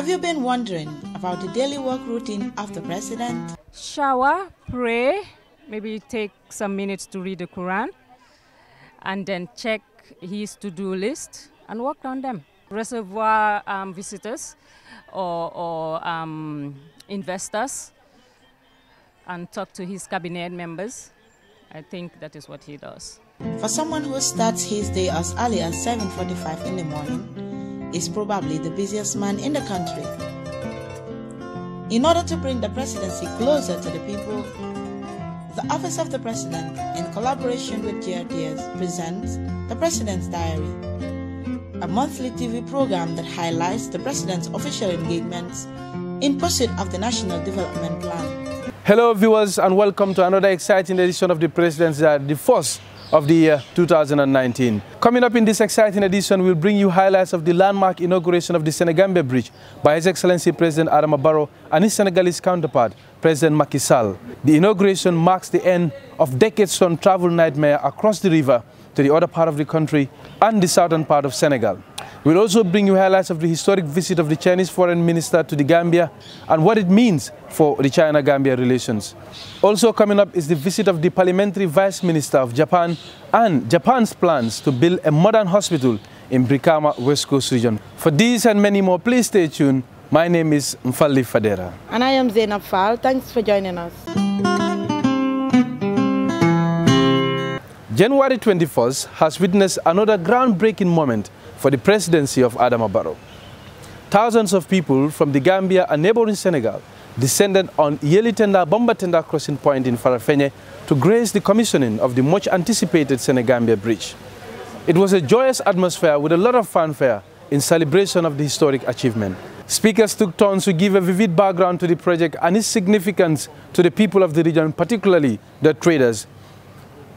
Have you been wondering about the daily work routine of the president? Shower, pray, maybe take some minutes to read the Quran, and then check his to-do list and work on them. Reservoir visitors or investors and talk to his cabinet members. I think that is what he does. For someone who starts his day as early as 7:45 in the morning, is probably the busiest man in the country. In order to bring the presidency closer to the people, the Office of the President, in collaboration with GRTS, presents The President's Diary, a monthly TV program that highlights the President's official engagements in pursuit of the National Development Plan. Hello viewers, and welcome to another exciting edition of The President's Diary, the first of the year 2019. Coming up in this exciting edition, we'll bring you highlights of the landmark inauguration of the Senegambia Bridge by His Excellency President Adama Barrow and his Senegalese counterpart, President Macky Sall. The inauguration marks the end of decades-long travel nightmare across the river to the other part of the country and the southern part of Senegal. We'll also bring you highlights of the historic visit of the Chinese Foreign Minister to the Gambia and what it means for the China-Gambia relations. Also coming up is the visit of the Parliamentary Vice Minister of Japan and Japan's plans to build a modern hospital in Brikama, West Coast region. For these and many more, please stay tuned. My name is Mfalli Fadera. And I am Zainab Fall. Thanks for joining us. January 21st has witnessed another groundbreaking moment for the presidency of Adama Barrow. Thousands of people from the Gambia and neighboring Senegal descended on Yelitenda Bombatenda crossing point in Farafenni to grace the commissioning of the much-anticipated Senegambia Bridge. It was a joyous atmosphere with a lot of fanfare in celebration of the historic achievement. Speakers took turns to give a vivid background to the project and its significance to the people of the region, particularly the traders.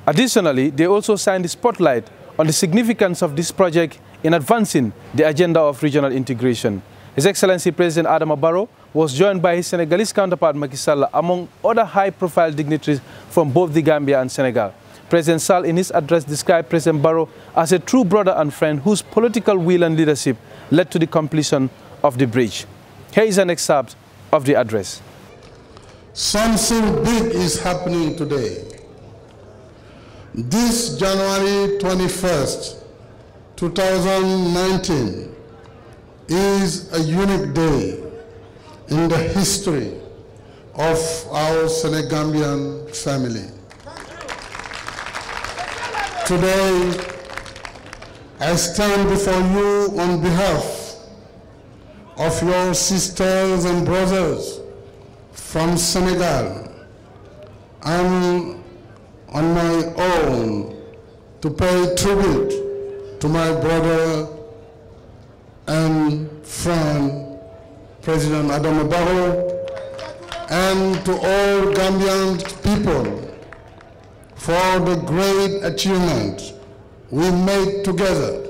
Additionally, they also shined the spotlight on the significance of this project in advancing the agenda of regional integration. His Excellency President Adama Barrow was joined by his Senegalese counterpart Macky Sall, among other high-profile dignitaries from both the Gambia and Senegal. President Sall, in his address, described President Barrow as a true brother and friend whose political will and leadership led to the completion of the bridge. Here is an excerpt of the address. Something big is happening today. This January 21st, 2019 is a unique day in the history of our Senegambian family. Today, I stand before you on behalf of your sisters and brothers from Senegal and on my own to pay tribute to my brother and friend, President Adama Barrow, and to all Gambian people for the great achievement we made together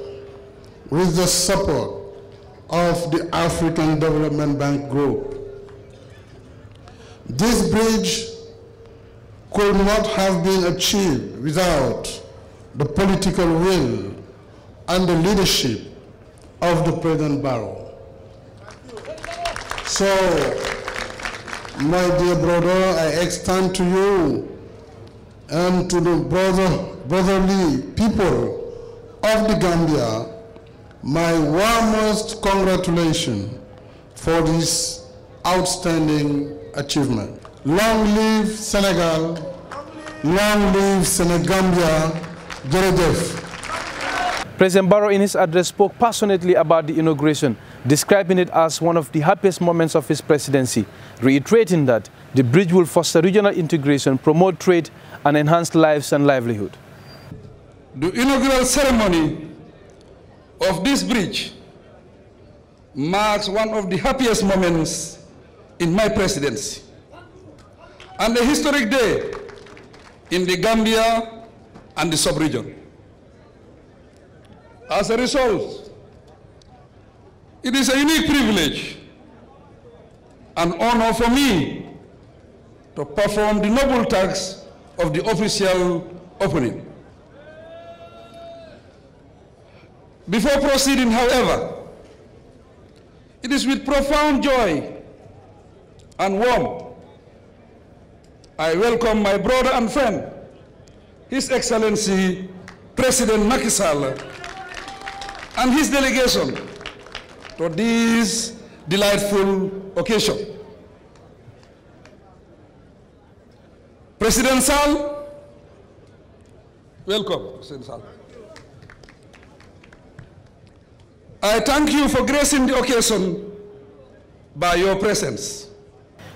with the support of the African Development Bank Group. This bridge could not have been achieved without the political will and the leadership of the President Barrow. So, my dear brother, I extend to you and to the brotherly people of the Gambia my warmest congratulations for this outstanding achievement. Long live Senegal, long live Senegambia, GRTS. President Barrow in his address spoke passionately about the inauguration, describing it as one of the happiest moments of his presidency, reiterating that the bridge will foster regional integration, promote trade, and enhance lives and livelihood. The inaugural ceremony of this bridge marks one of the happiest moments in my presidency, and a historic day in the Gambia and the sub-region. As a result, it is a unique privilege and honor for me to perform the noble task of the official opening. Before proceeding, however, it It is with profound joy and warmth I welcome my brother and friend, His Excellency President Macky Sall, and his delegation to this delightful occasion. President Sall, welcome, President Sall. I thank you for gracing the occasion by your presence.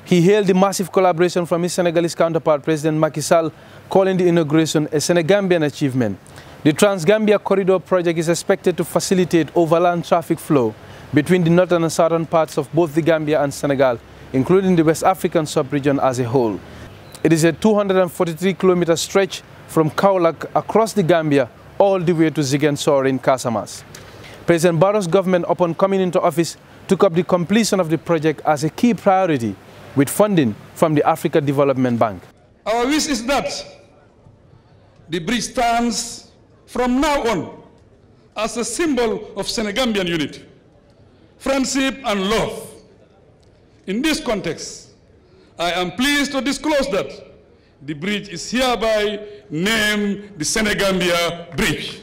He hailed the massive collaboration from his Senegalese counterpart, President Macky Sall, calling the inauguration a Senegambian achievement. The Trans-Gambia Corridor project is expected to facilitate overland traffic flow between the northern and southern parts of both the Gambia and Senegal, including the West African sub-region as a whole. It is a 243-kilometer stretch from Kaolack across the Gambia all the way to Ziguinchor in Casamance. President Barrow's government, upon coming into office, took up the completion of the project as a key priority, with funding from the Africa Development Bank. Our wish is that the bridge stands from now on as a symbol of Senegambian unity, friendship and love. In this context, I am pleased to disclose that the bridge is hereby named the Senegambia Bridge.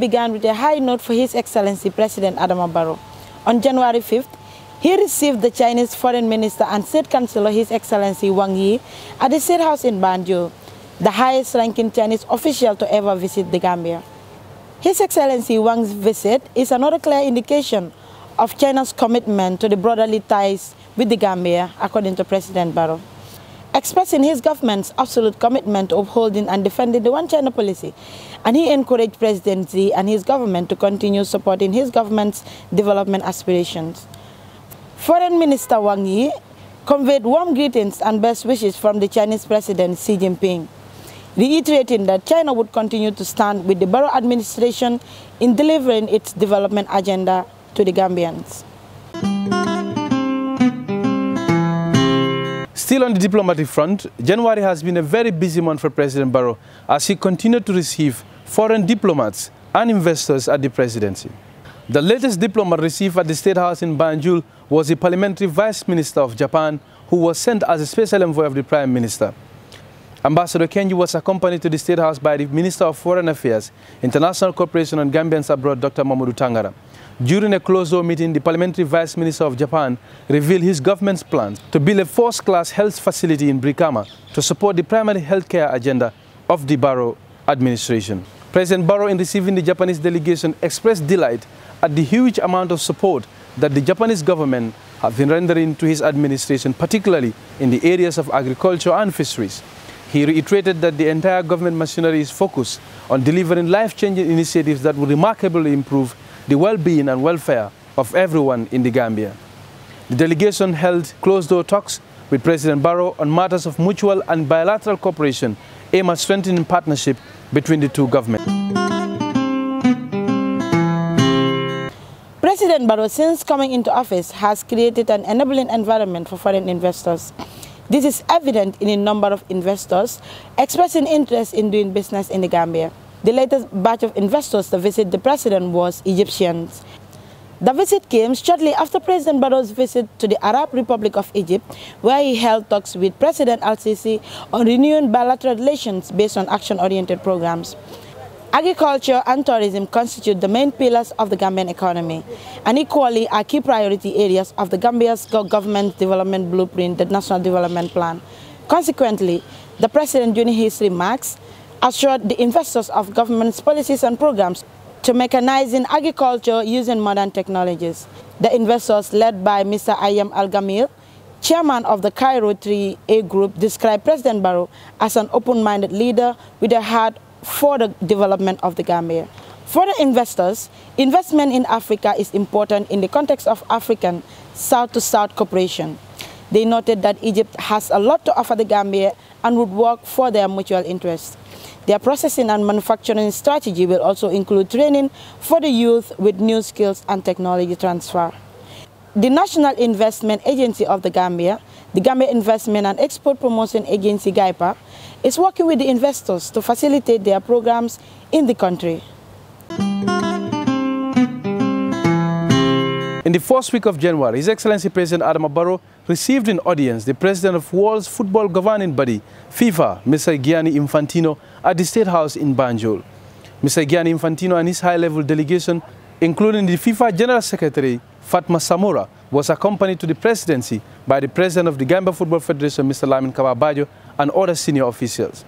began with a high note for His Excellency President Adama Barrow. On January 5th, he received the Chinese Foreign Minister and State Councillor His Excellency Wang Yi at the State House in Banjul, the highest-ranking Chinese official to ever visit the Gambia. His Excellency Wang's visit is another clear indication of China's commitment to the brotherly ties with the Gambia, according to President Barrow. Expressing his government's absolute commitment to upholding and defending the One China policy, and he encouraged President Xi and his government to continue supporting his government's development aspirations. Foreign Minister Wang Yi conveyed warm greetings and best wishes from the Chinese President Xi Jinping, reiterating that China would continue to stand with the Barrow administration in delivering its development agenda to the Gambians. Still on the diplomatic front, January has been a very busy month for President Barrow as he continued to receive foreign diplomats and investors at the presidency. The latest diplomat received at the State House in Banjul was the Parliamentary Vice Minister of Japan, who was sent as a special envoy of the Prime Minister. Ambassador Kenji was accompanied to the State House by the Minister of Foreign Affairs, International Cooperation and Gambians Abroad, Dr. Mamadou Tangara. During a closed-door meeting, the Parliamentary Vice Minister of Japan revealed his government's plans to build a first-class health facility in Brikama to support the primary healthcare agenda of the Barrow administration. President Barrow, in receiving the Japanese delegation, expressed delight at the huge amount of support that the Japanese government have been rendering to his administration, particularly in the areas of agriculture and fisheries. He reiterated that the entire government machinery is focused on delivering life-changing initiatives that will remarkably improve the well-being and welfare of everyone in the Gambia. The delegation held closed-door talks with President Barrow on matters of mutual and bilateral cooperation aimed at strengthening partnership between the two governments. President Barrow, since coming into office, has created an enabling environment for foreign investors. This is evident in a number of investors expressing interest in doing business in the Gambia. The latest batch of investors to visit the president was Egyptians. The visit came shortly after President Barrow's visit to the Arab Republic of Egypt, where he held talks with President Al-Sisi on renewing bilateral relations based on action-oriented programs. Agriculture and tourism constitute the main pillars of the Gambian economy, and equally are key priority areas of the Gambia's government development blueprint, the National Development Plan. Consequently, the President, during his remarks, assured the investors of government's policies and programs to mechanizing agriculture using modern technologies. The investors, led by Mr. Ayam Al-Gamil, chairman of the Cairo 3A Group, described President Barrow as an open-minded leader with a heart for the development of the Gambia. For the investors, investment in Africa is important in the context of African South-to-South cooperation. They noted that Egypt has a lot to offer the Gambia and would work for their mutual interest. Their processing and manufacturing strategy will also include training for the youth with new skills and technology transfer. The National Investment Agency of the Gambia, the Gambia Investment and Export Promotion Agency GAIPA, is working with the investors to facilitate their programs in the country. In the first week of January, His Excellency President Adama Barrow received in audience the President of World's Football Governing Body, FIFA, Mr. Gianni Infantino, at the State House in Banjul. Mr. Gianni Infantino and his high-level delegation, including the FIFA General Secretary, Fatma Samora, was accompanied to the presidency by the President of the Gambia Football Federation, Mr. Lamin Kababajo, and other senior officials.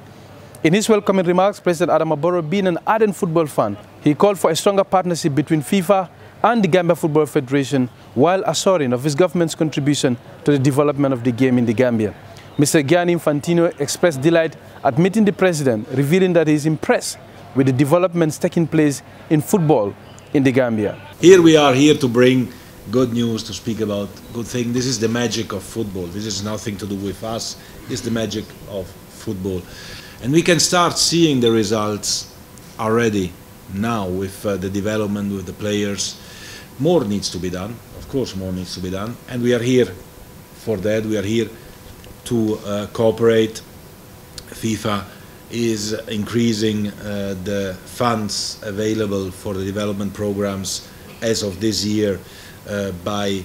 In his welcoming remarks, President Adama Barrow, being an ardent football fan, he called for a stronger partnership between FIFA and the Gambia Football Federation, while assuring of his government's contribution to the development of the game in the Gambia. Mr. Gianni Infantino expressed delight at meeting the President, revealing that he is impressed with the developments taking place in football in the Gambia. Here we are here to bring good news, to speak about good things. This is the magic of football. This is nothing to do with us. It's the magic of football. And we can start seeing the results already now with the development, with the players. More needs to be done. Of course, more needs to be done. And we are here for that. We are here to cooperate. FIFA is increasing the funds available for the development programs as of this year by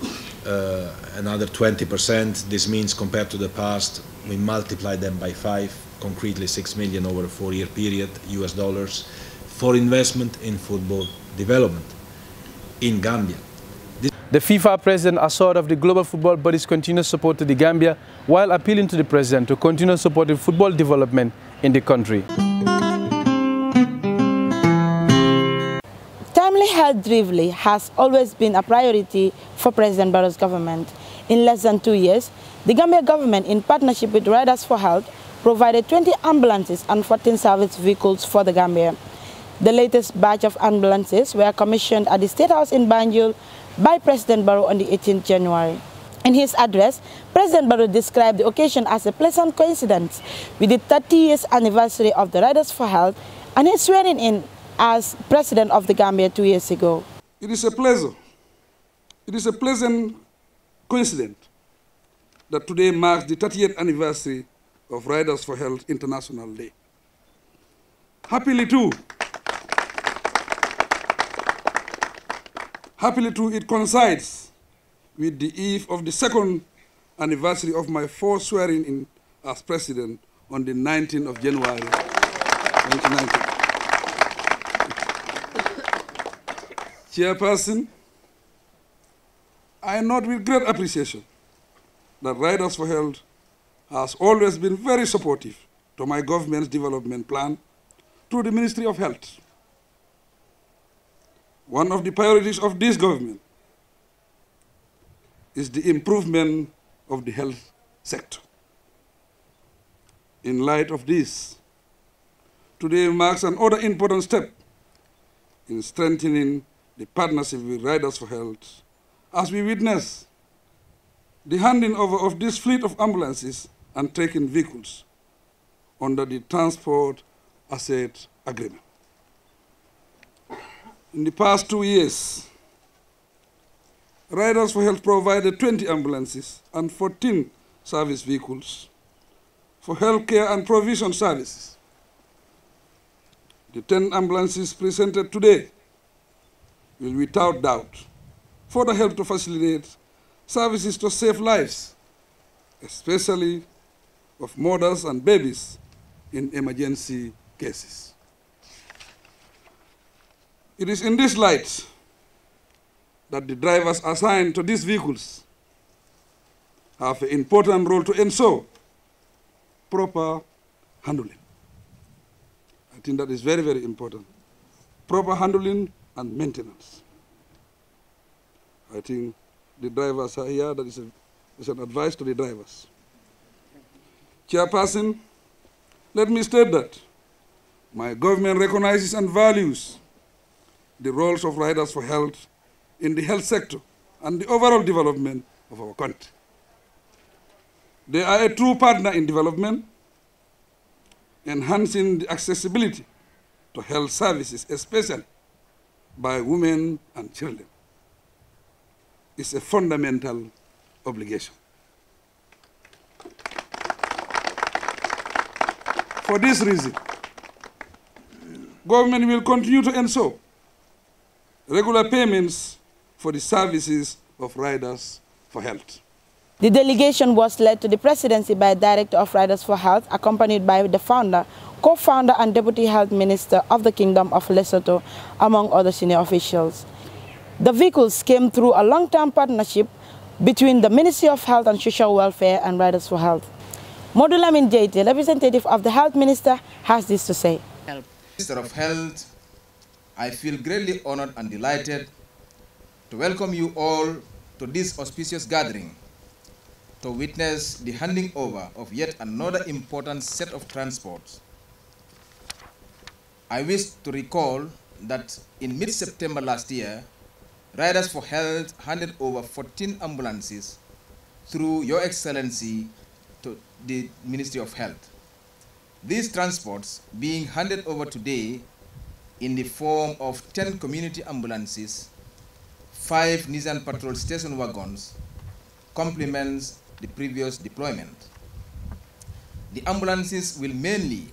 another 20%. This means, compared to the past, we multiply them by 5, concretely 6 million over a 4-year period, US dollars. for investment in football development in Gambia. The FIFA president assured of the global football body's continued support to the Gambia while appealing to the president to continue supporting football development in the country. Timely health delivery has always been a priority for President Barrow's government. In less than 2 years, the Gambia government, in partnership with Riders for Health, provided 20 ambulances and 14 service vehicles for the Gambia. The latest batch of ambulances were commissioned at the State House in Banjul by President Barrow on the 18th January. In his address, President Barrow described the occasion as a pleasant coincidence with the 30th anniversary of the Riders for Health and his swearing in as President of the Gambia 2 years ago. It is a pleasure. It is a pleasant coincidence that today marks the 30th anniversary of Riders for Health International Day. Happily too, it coincides with the eve of the second anniversary of my fourth swearing in as President on the 19th of January 2019. Chairperson, I note with great appreciation that Riders for Health has always been very supportive to my government's development plan through the Ministry of Health. One of the priorities of this government is the improvement of the health sector. In light of this, today marks another important step in strengthening the partnership with Riders for Health as we witness the handing over of this fleet of ambulances and taking vehicles under the Transport Asset Agreement. In the past 2 years, Riders for Health provided 20 ambulances and 14 service vehicles for healthcare and provision services. The 10 ambulances presented today will without doubt further help to facilitate services to save lives, especially of mothers and babies in emergency cases. It is in this light that the drivers assigned to these vehicles have an important role to ensure proper handling. I think that is very, very important. Proper handling and maintenance. I think the drivers are here. That is an advice to the drivers. Chairperson, let me state that my government recognizes and values the roles of Riders for Health in the health sector and the overall development of our country. They are a true partner in development, enhancing the accessibility to health services, especially by women and children. It's a fundamental obligation. For this reason, government will continue to ensure regular payments for the services of Riders for Health. The delegation was led to the presidency by Director of Riders for Health, accompanied by the founder, co-founder and Deputy Health Minister of the Kingdom of Lesotho, among other senior officials. The vehicles came through a long-term partnership between the Ministry of Health and Social Welfare and Riders for Health. Modulamin Jt, representative of the Health Minister, has this to say. Minister of Health, I feel greatly honored and delighted to welcome you all to this auspicious gathering to witness the handing over of yet another important set of transports. I wish to recall that in mid-September last year, Riders for Health handed over 14 ambulances through Your Excellency to the Ministry of Health. These transports being handed over today in the form of 10 community ambulances, 5 Nissan patrol station wagons, complements the previous deployment. The ambulances will mainly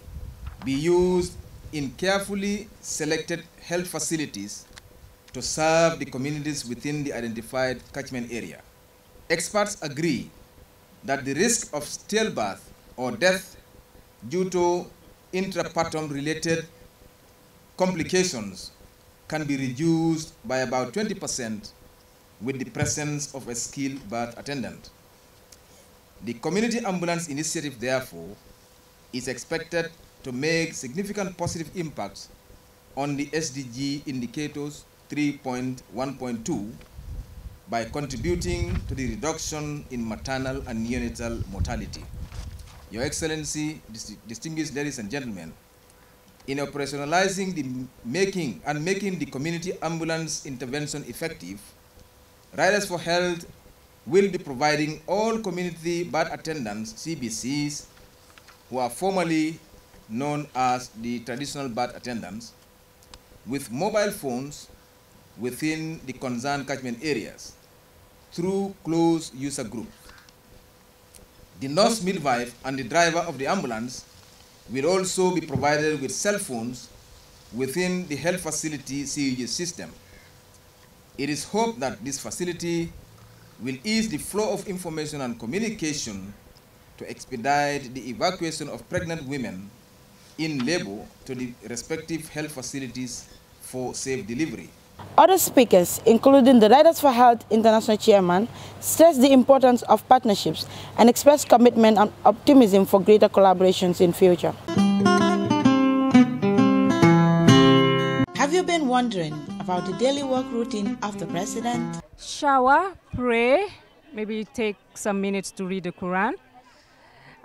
be used in carefully selected health facilities to serve the communities within the identified catchment area. Experts agree that the risk of stillbirth or death due to intrapartum related complications can be reduced by about 20% with the presence of a skilled birth attendant. The community ambulance initiative, therefore, is expected to make significant positive impacts on the SDG indicators 3.1.2 by contributing to the reduction in maternal and neonatal mortality. Your Excellency, distinguished ladies and gentlemen, in operationalizing making the community ambulance intervention effective, Riders for Health will be providing all community birth attendants, CBCs, who are formerly known as the traditional birth attendants, with mobile phones within the concerned catchment areas through closed user groups. The nurse midwife and the driver of the ambulance will also be provided with cell phones within the health facility CUG system. It is hoped that this facility will ease the flow of information and communication to expedite the evacuation of pregnant women in labor to the respective health facilities for safe delivery. Other speakers, including the Riders for Health International Chairman, stressed the importance of partnerships and expressed commitment and optimism for greater collaborations in future. Have you been wondering about the daily work routine of the president? Shower, pray, maybe take some minutes to read the Quran,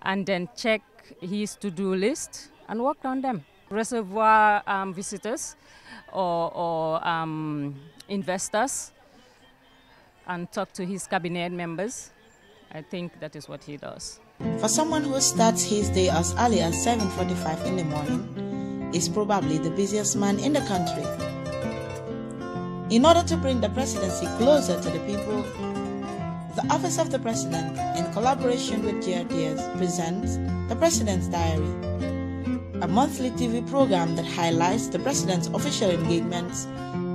and then check his to-do list and work on them. Reservoir visitors or investors and talk to his cabinet members. I think that is what he does. For someone who starts his day as early as 7:45 in the morning, is probably the busiest man in the country. In order to bring the presidency closer to the people, the Office of the President, in collaboration with GRTS, presents the President's Diary, a monthly TV program that highlights the President's official engagements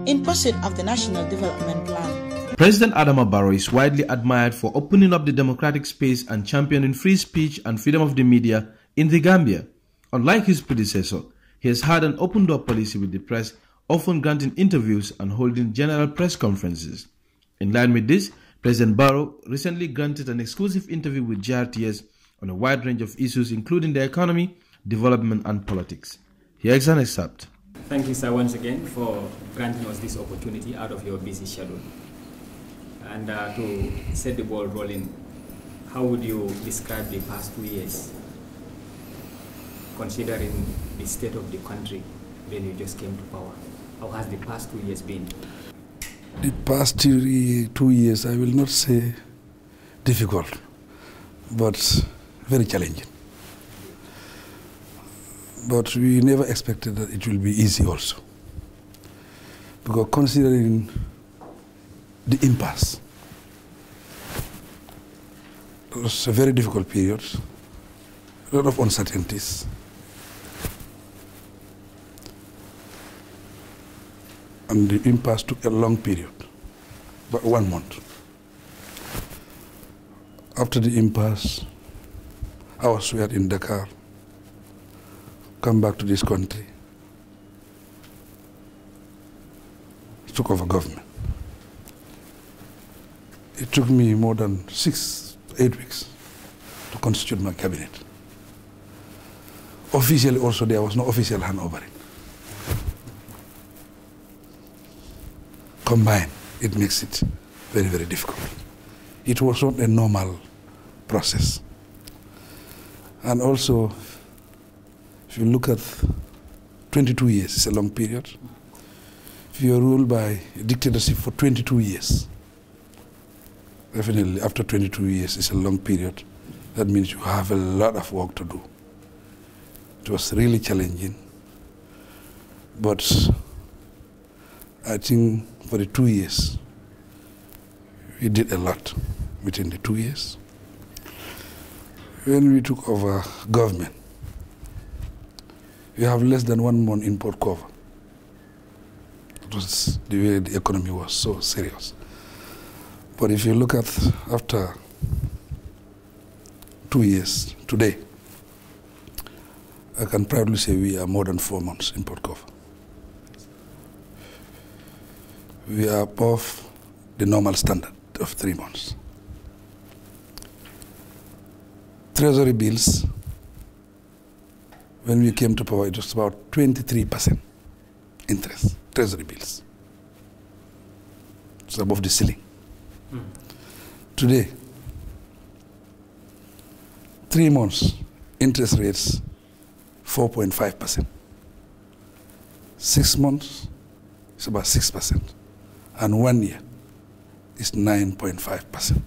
in pursuit of the National Development Plan. President Adama Barrow is widely admired for opening up the democratic space and championing free speech and freedom of the media in the Gambia. Unlike his predecessor, he has had an open-door policy with the press, often granting interviews and holding general press conferences. In line with this, President Barrow recently granted an exclusive interview with GRTS on a wide range of issues including the economy, development and politics. Here's an excerpt. Thank you, sir, once again for granting us this opportunity out of your busy schedule. And to set the ball rolling, how would you describe the past 2 years, considering the state of the country when you just came to power? How has the past 2 years been? The past 2 years, I will not say difficult, but very challenging. But we never expected that it will be easy also. Because considering the impasse, it was a very difficult period, a lot of uncertainties. And the impasse took a long period, about 1 month. After the impasse, I was sweared in Dakar, come back to this country, took over government. It took me more than 6 to 8 weeks to constitute my cabinet. Officially also, there was no official handovering. Combined, it makes it very, very difficult. It was not a normal process. And also, if you look at 22 years, it's a long period. If you are ruled by a dictatorship for 22 years, definitely after 22 years, it's a long period. That means you have a lot of work to do. It was really challenging. But I think for the 2 years, we did a lot within the 2 years. When we took over government, we have less than 1 month import cover. It was the way the economy was so serious. But if you look at after 2 years, today, I can proudly say we are more than 4 months import cover. we are above the normal standard of 3 months. Treasury bills, when we came to power, it was about 23% interest, treasury bills. It's above the ceiling. Today, 3 months, interest rates, 4.5%. 6 months, it's about 6%. And 1 year is 9.5%,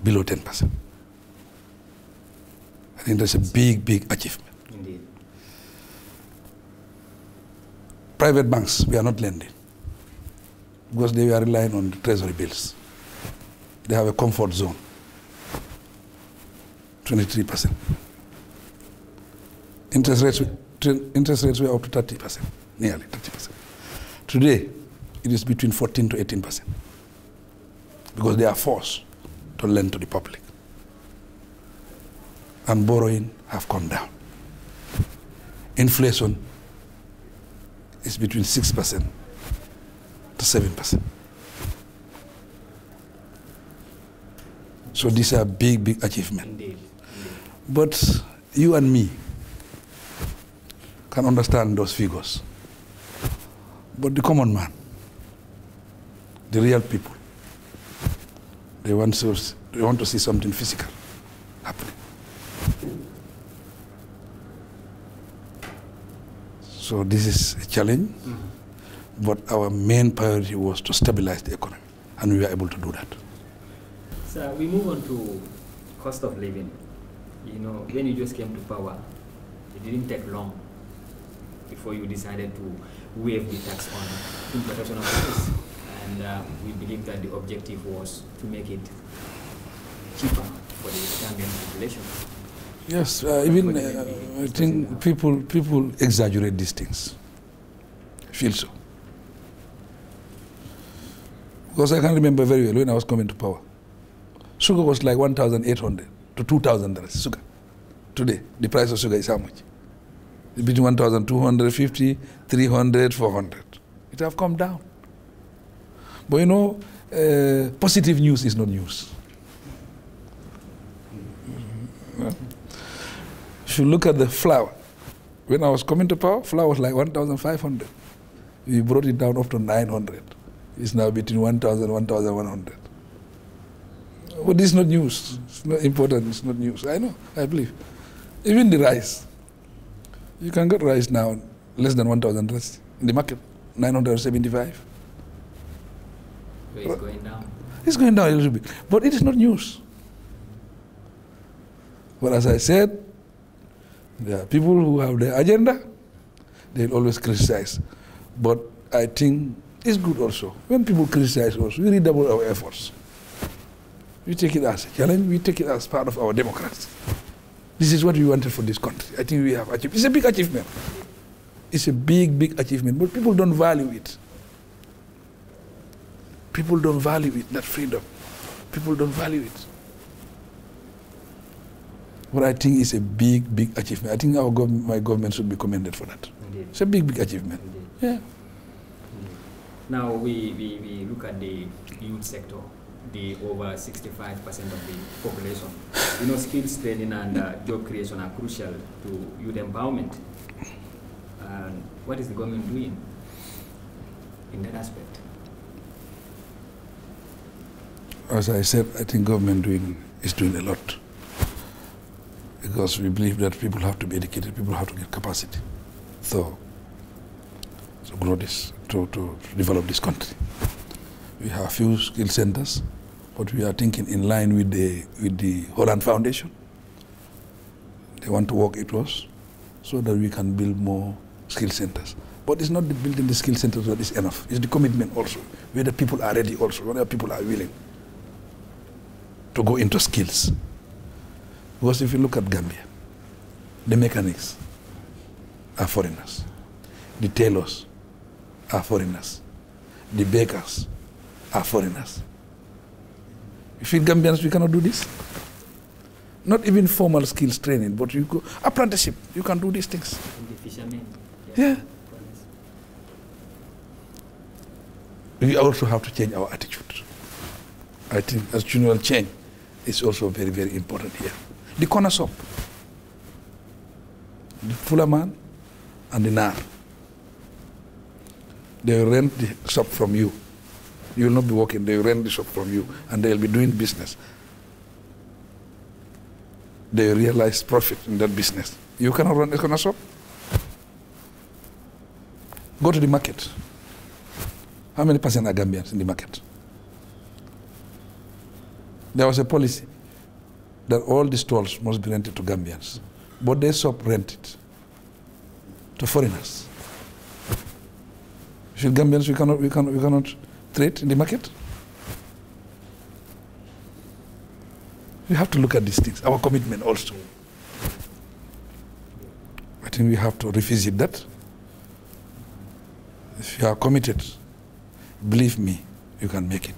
below 10%. I think that's a big, big achievement. Indeed. Private banks, we are not lending because they are relying on the treasury bills. They have a comfort zone, 23%. Interest rates were up to 30%, nearly 30%. Today, it is between 14 to 18% because they are forced to lend to the public. And borrowing have come down. Inflation is between 6% to 7%. So these are big, big achievements. Indeed. But you and me can understand those figures. But the common man, the real people, they want to see something physical happening. So this is a challenge, but our main priority was to stabilize the economy, and we were able to do that. So we move on to cost of living. You know, when you just came to power, it didn't take long before you decided to waive the tax on importation of rice. And we believe that the objective was to make it cheaper for the Gambian population. Yes, even I think people exaggerate these things. I feel so. Because I can remember very well when I was coming to power. Sugar was like $1,800 to $2,000 sugar. Today, the price of sugar is how much? It's between $1,250, $300, $400. It have come down. But you know, positive news is not news. If you look at the flour, when I was coming to power, flour was like 1,500. We brought it down up to 900. It's now between 1,000 and 1,100. But this is not news. It's not important. It's not news. I know. I believe. Even the rice. You can get rice now less than 1,000 rice in the market. 975. So it's going down. It's going down a little bit, but it is not news. But as I said, there are people who have their agenda. They'll always criticize. But I think it's good also. When people criticize us, we redouble our efforts. We take it as a challenge. We take it as part of our democracy. This is what we wanted for this country. I think we have achieved. It's a big achievement. It's a big, big achievement. But people don't value it. People don't value it, that freedom. People don't value it. But I think it's a big, big achievement. I think my government should be commended for that. Indeed. It's a big, big achievement. Indeed. Yeah. Indeed. Now we look at the youth sector, the over 65% of the population. You know, skills training and job creation are crucial to youth empowerment. What is the government doing in that aspect? As I said, I think government is doing a lot. Because we believe that people have to be educated, people have to get capacity. So grow this, to develop this country. We have a few skill centers, but we are thinking in line with the Holland Foundation. They want to work with us so that we can build more skill centers. But it's not the building the skill centers that is enough. It's the commitment also, whether people are ready also, whether people are willing to go into skills. Because if you look at Gambia, the mechanics are foreigners. The tailors are foreigners. The bakers are foreigners. You feel Gambians, we cannot do this? Not even formal skills training, but you go apprenticeship. You can do these things. The fishermen. Yeah. we also have to change our attitude. I think attitudinal change is also very, very important here. The corner shop, the fuller man and the nar, they will rent the shop from you. You will not be working, they will rent the shop from you, and they will be doing business. They will realize profit in that business. You cannot run a corner shop. Go to the market. How many percent are Gambians in the market? There was a policy that all the stalls must be rented to Gambians, but they stopped rented to foreigners. Should Gambians, we cannot trade in the market? We have to look at these things, our commitment also. I think we have to revisit that. If you are committed, believe me, you can make it.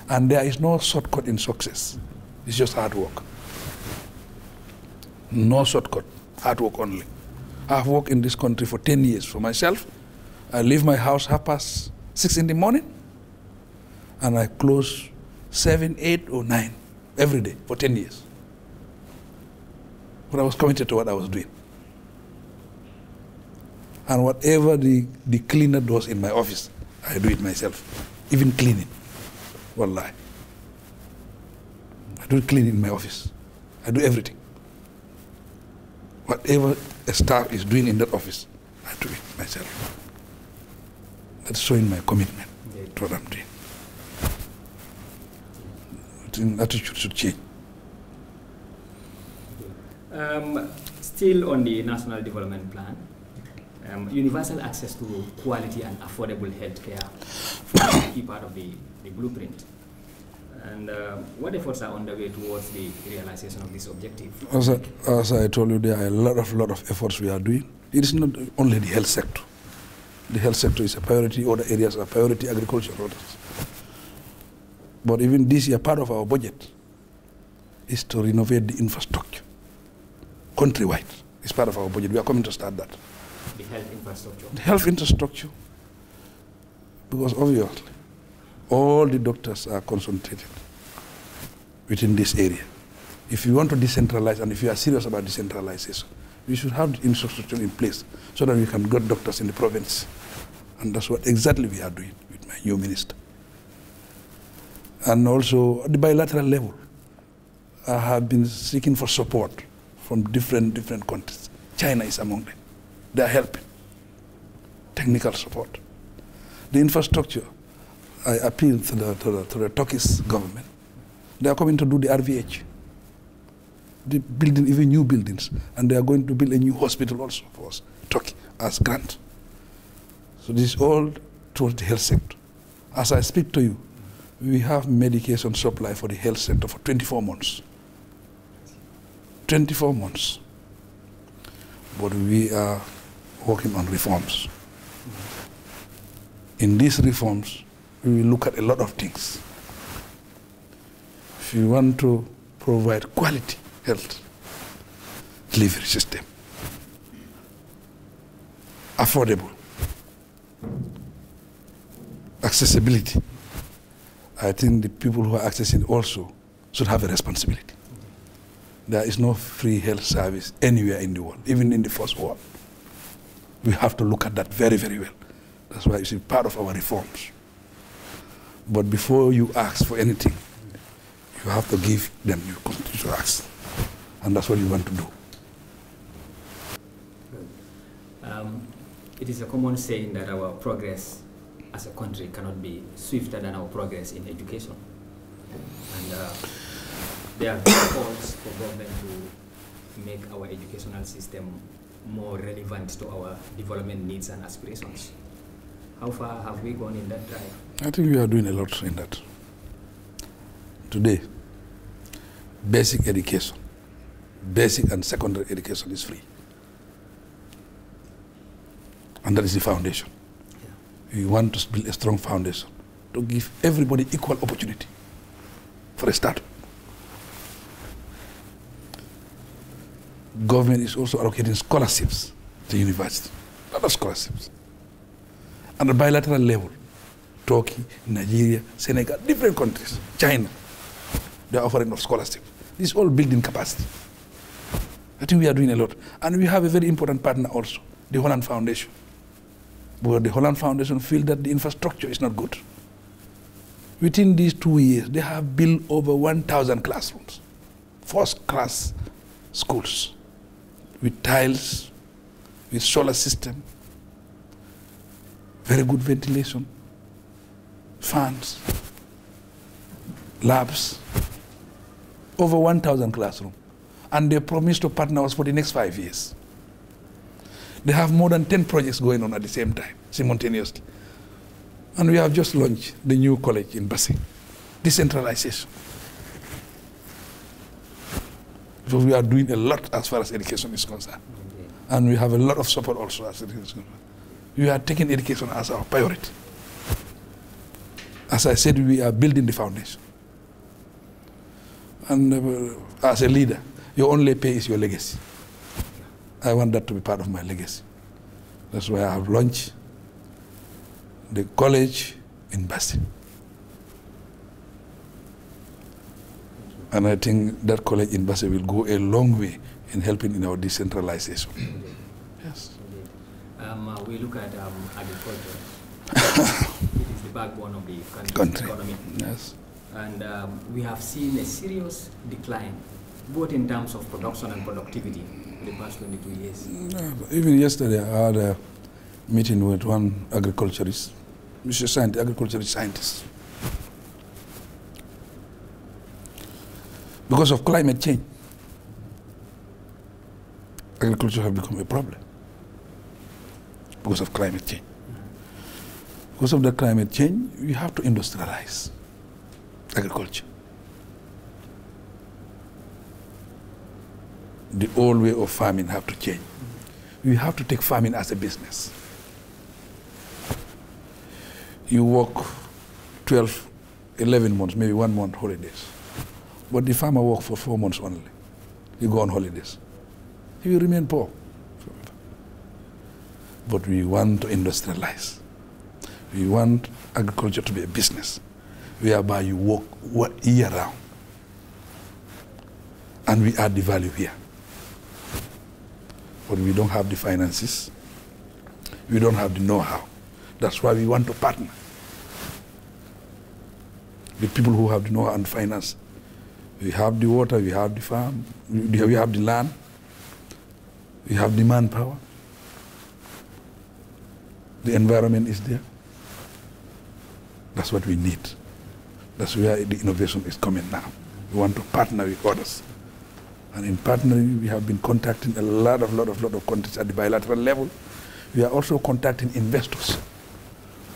And there is no shortcut in success. It's just hard work. No shortcut, hard work only. I've worked in this country for 10 years for myself. I leave my house 6:30 in the morning, and I close 7, 8, or 9 every day for 10 years. But I was committed to what I was doing. And whatever the cleaner does in my office, I do it myself. Even cleaning. Wallahi. I do cleaning in my office. I do everything. Whatever a staff is doing in that office, I do it myself. That's showing my commitment to what I'm doing. I think attitude should change. Still on the National Development Plan, universal access to quality and affordable healthcare is a key part of the blueprint. And what efforts are underway towards the realization of this objective? As I told you, there are a lot of efforts we are doing. It is not only the health sector. The health sector is a priority, other areas are priority, agriculture, others. But even this year, part of our budget is to renovate the infrastructure, countrywide. It's part of our budget. We are coming to start that. The health infrastructure? The health infrastructure, because obviously, all the doctors are concentrated within this area. If you want to decentralize, and if you are serious about decentralization, we should have the infrastructure in place so that we can get doctors in the province. And that's what exactly we are doing with my new minister. And also at the bilateral level, I have been seeking for support from different countries. China is among them. They are helping. Technical support. The infrastructure, I appeal to the Turkish government. They are coming to do the RVH. They're building even new buildings, and they are going to build a new hospital also for us, Turkey, as grant. So this is all towards the health sector. As I speak to you, we have medication supply for the health sector for 24 months. 24 months. But we are working on reforms. In these reforms, we will look at a lot of things. If you want to provide quality health delivery system, affordable, accessibility, I think the people who are accessing also should have a responsibility. There is no free health service anywhere in the world, even in the first world. We have to look at that very, very well. That's why it's part of our reforms. But before you ask for anything, you have to give them, you continue to ask. And that's what you want to do. It is a common saying that our progress as a country cannot be swifter than our progress in education. And there are calls for government to make our educational system more relevant to our development needs and aspirations. How far have we gone in that drive? I think we are doing a lot in that. Today, basic education, basic and secondary education is free. And that is the foundation. Yeah. We want to build a strong foundation to give everybody equal opportunity for a start. Government is also allocating scholarships to university, a lot of scholarships. At the bilateral level, Turkey, Nigeria, Senegal, different countries, China. They are offering of scholarship. This is all building capacity. I think we are doing a lot. And we have a very important partner also, the Holland Foundation. But the Holland Foundation feel that the infrastructure is not good. Within these 2 years, they have built over 1,000 classrooms, first-class schools, with tiles, with solar system, very good ventilation, fans, labs, over 1,000 classrooms. And they promised to partner us for the next 5 years. They have more than 10 projects going on at the same time, simultaneously. And we have just launched the new college in Basse, decentralization. So we are doing a lot as far as education is concerned. And we have a lot of support also as education is concerned. We are taking education as our priority. As I said, we are building the foundation. And as a leader, your only pay is your legacy. I want that to be part of my legacy. That's why I have launched the college in Basse. And I think that college in Basse will go a long way in helping in our decentralization. Yes. We look at agriculture. It is the backbone of the country's economy. Yes. And we have seen a serious decline, both in terms of production and productivity in the past 22 years. Even yesterday, I had a meeting with one agriculturist, agriculturist scientist. Because of climate change, agriculture has become a problem. Because of climate change. Because of the climate change, we have to industrialize agriculture. The old way of farming have to change. We have to take farming as a business. You work 12, 11 months, maybe 1 month holidays. But the farmer works for 4 months only. He go on holidays. He will remain poor forever. But we want to industrialize. We want agriculture to be a business, whereby you work year round. And we add the value here. But we don't have the finances. We don't have the know-how. That's why we want to partner with people who have the know-how and finance. We have the water, we have the farm, we have the land, we have the manpower. The environment is there. That's what we need. That's where the innovation is coming now. We want to partner with others. And in partnering, we have been contacting a lot of countries at the bilateral level. We are also contacting investors.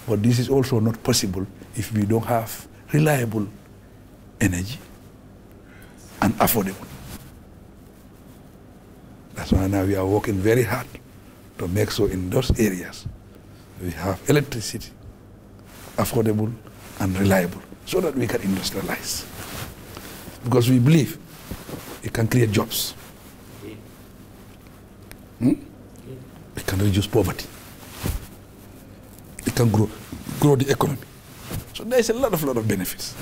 But this is also not possible if we don't have reliable energy and affordable. That's why now we are working very hard to make sure in those areas we have electricity, affordable and reliable, so that we can industrialize. Because we believe it can create jobs. It can reduce poverty. It can grow the economy. So there is a lot of benefits.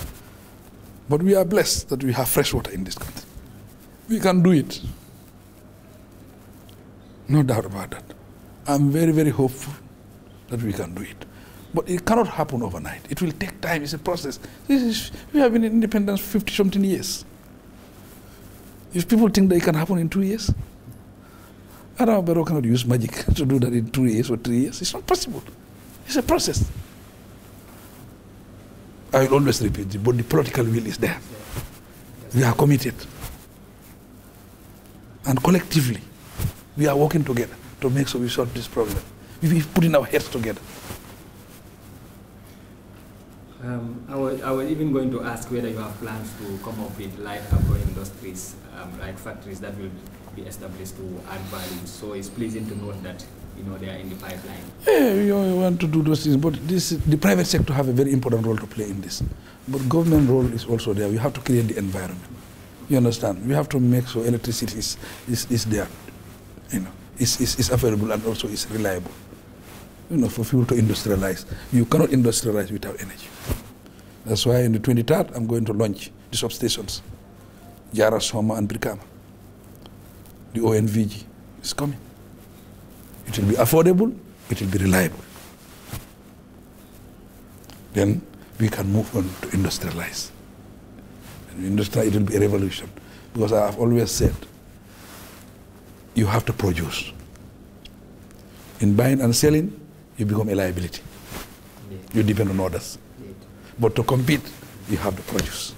But we are blessed that we have fresh water in this country. We can do it. No doubt about that. I'm very, very hopeful that we can do it. But it cannot happen overnight. It will take time. It's a process. We have been in independence 50-something years. If people think that it can happen in 2 years, Adama Barrow cannot use magic to do that in 2 years or 3 years. It's not possible. It's a process. I will always repeat it, but the political will is there. We are committed. And collectively, we are working together to make sure we solve this problem. We put in our heads together. I was even going to ask whether you have plans to come up with light agro industries, like factories that will be established to add value. So it's pleasing to note that they are in the pipeline. Yeah, we want to do those things, but the private sector have a very important role to play in this. But government role is also there. We have to create the environment. You understand? We have to make sure electricity is there. Is affordable and also is reliable. for people to industrialize. You cannot industrialize without energy. That's why on the 23rd, I'm going to launch the substations, Jara, Soma, and Brikama. The ONVG is coming. It will be affordable, it will be reliable. Then we can move on to industrialize. And it will be a revolution. Because I have always said, you have to produce. In buying and selling, you become a liability. You depend on others. But to compete, you have to produce.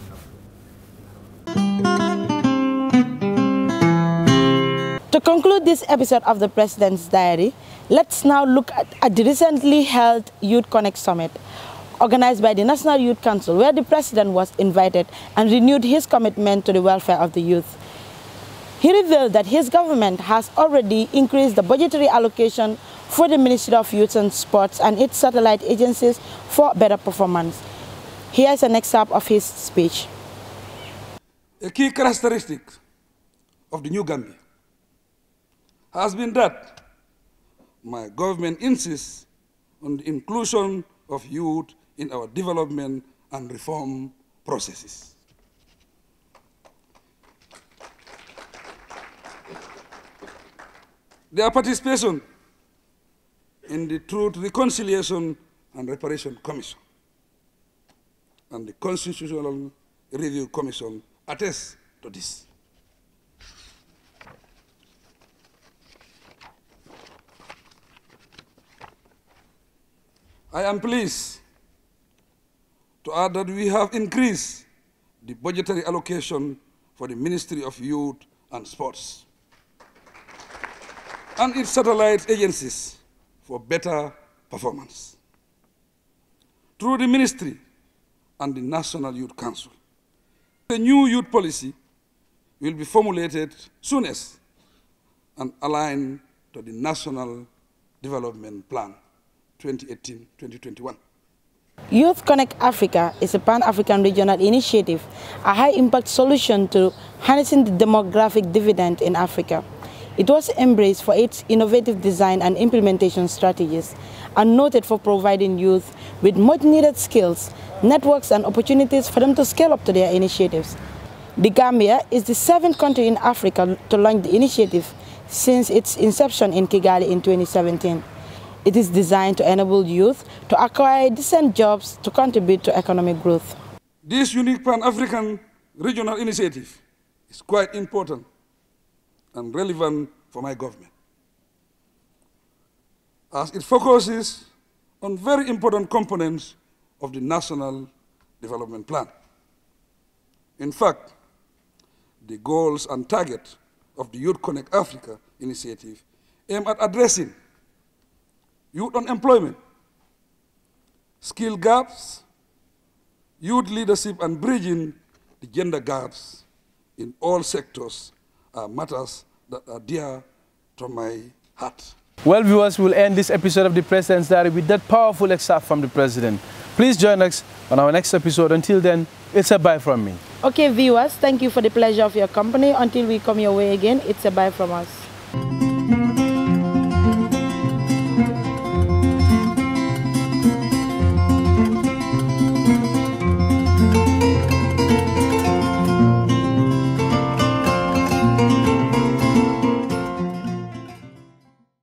To conclude this episode of the President's Diary, let's now look at the recently held Youth Connect Summit, organized by the National Youth Council, where the President was invited and renewed his commitment to the welfare of the youth. He revealed that his government has already increased the budgetary allocation for the Ministry of Youth and Sports and its satellite agencies for better performance. Here's an excerpt of his speech. A key characteristic of the new Gambia has been that my government insists on the inclusion of youth in our development and reform processes. Their participation in the Truth, Reconciliation and Reparation Commission and the Constitutional Review Commission attest to this. I am pleased to add that we have increased the budgetary allocation for the Ministry of Youth and Sports and its satellite agencies for better performance. Through the ministry and the National Youth Council, the new youth policy will be formulated soonest and aligned to the National Development Plan 2018-2021. Youth Connect Africa is a pan-African regional initiative, a high-impact solution to harnessing the demographic dividend in Africa. It was embraced for its innovative design and implementation strategies and noted for providing youth with much-needed skills, networks, and opportunities for them to scale up to their initiatives. The Gambia is the 7th country in Africa to launch the initiative since its inception in Kigali in 2017. It is designed to enable youth to acquire decent jobs to contribute to economic growth. This unique Pan-African regional initiative is quite important and relevant for my government, as it focuses on very important components of the National Development Plan. In fact, the goals and targets of the Youth Connect Africa initiative aim at addressing youth unemployment, skill gaps, youth leadership, and bridging the gender gaps in all sectors are matters that are dear to my heart. Well, viewers, we'll end this episode of the President's Diary with that powerful excerpt from the President. Please join us on our next episode. Until then, it's a bye from me. Okay, viewers, thank you for the pleasure of your company. Until we come your way again, it's a bye from us.